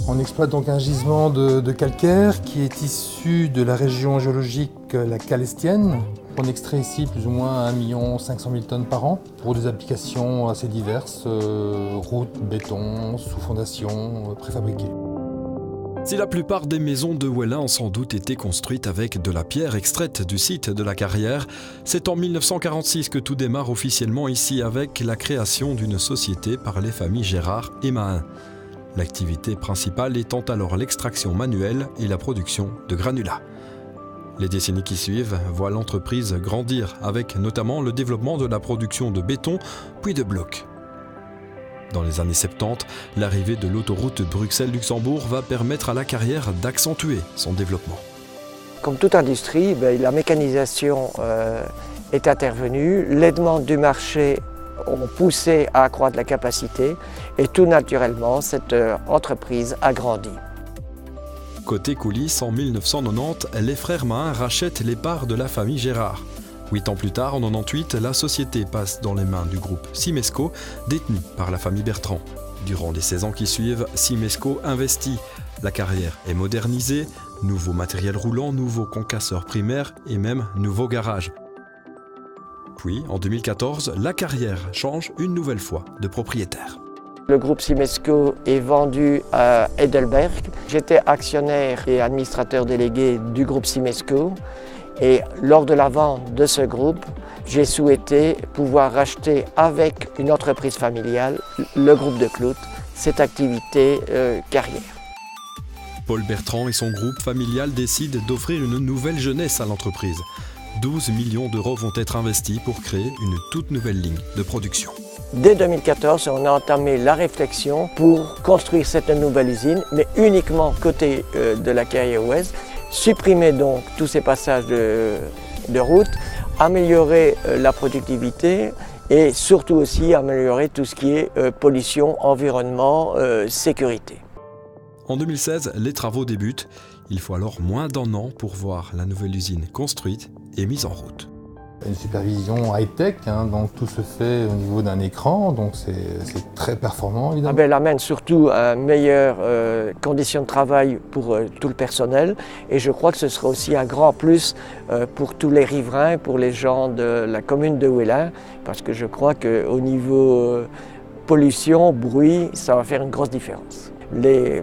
On exploite donc un gisement de calcaire qui est issu de la région géologique la Calestienne. On extrait ici plus ou moins 1 500 000 tonnes par an pour des applications assez diverses, routes, béton, sous-fondation, préfabriquées. Si la plupart des maisons de Wellin ont sans doute été construites avec de la pierre extraite du site de la carrière, c'est en 1946 que tout démarre officiellement ici avec la création d'une société par les familles Gérard et Mahin. L'activité principale étant alors l'extraction manuelle et la production de granulats. Les décennies qui suivent voient l'entreprise grandir avec notamment le développement de la production de béton puis de blocs. Dans les années 70, l'arrivée de l'autoroute Bruxelles-Luxembourg va permettre à la carrière d'accentuer son développement. Comme toute industrie, la mécanisation est intervenue, les demandes du marché ont poussé à accroître la capacité et tout naturellement, cette entreprise a grandi. Côté coulisses, en 1990, les frères Mahin rachètent les parts de la famille Gérard. 8 ans plus tard, en 1998, la société passe dans les mains du groupe Simesco, détenu par la famille Bertrand. Durant les 16 ans qui suivent, Simesco investit. La carrière est modernisée, nouveau matériel roulant, nouveaux concasseurs primaires et même nouveau garage. Puis, en 2014, la carrière change une nouvelle fois de propriétaire. Le groupe Simesco est vendu à Heidelberg. J'étais actionnaire et administrateur délégué du groupe Simesco. Et lors de la vente de ce groupe, j'ai souhaité pouvoir racheter avec une entreprise familiale, le groupe de Clout, cette activité carrière. Paul Bertrand et son groupe familial décident d'offrir une nouvelle jeunesse à l'entreprise. 12 millions d'euros vont être investis pour créer une toute nouvelle ligne de production. Dès 2014, on a entamé la réflexion pour construire cette nouvelle usine, mais uniquement côté de la carrière ouest. Supprimer donc tous ces passages de route, améliorer la productivité et surtout aussi améliorer tout ce qui est pollution, environnement, sécurité. En 2016, les travaux débutent. Il faut alors moins d'1 an pour voir la nouvelle usine construite et mise en route. Une supervision high-tech, donc tout se fait au niveau d'un écran, donc c'est très performant évidemment. Elle amène surtout à meilleures conditions de travail pour tout le personnel et je crois que ce sera aussi un grand plus pour tous les riverains, pour les gens de la commune de Wellin, parce que je crois qu'au niveau pollution, bruit, ça va faire une grosse différence. Les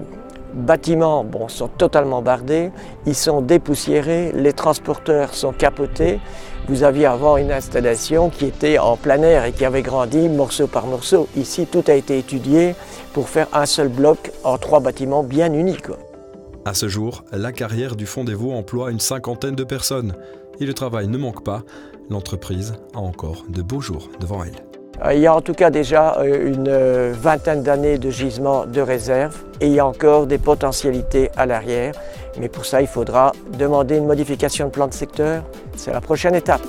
bâtiments sont totalement bardés, ils sont dépoussiérés, les transporteurs sont capotés. Vous aviez avant une installation qui était en plein air et qui avait grandi morceau par morceau. Ici, tout a été étudié pour faire un seul bloc en 3 bâtiments bien uniques. À ce jour, la carrière du Fond des Vaux emploie une 50aine de personnes. Et le travail ne manque pas, l'entreprise a encore de beaux jours devant elle. Il y a en tout cas déjà une 20aine d'années de gisement de réserve et il y a encore des potentialités à l'arrière. Mais pour ça, il faudra demander une modification de plan de secteur. C'est la prochaine étape.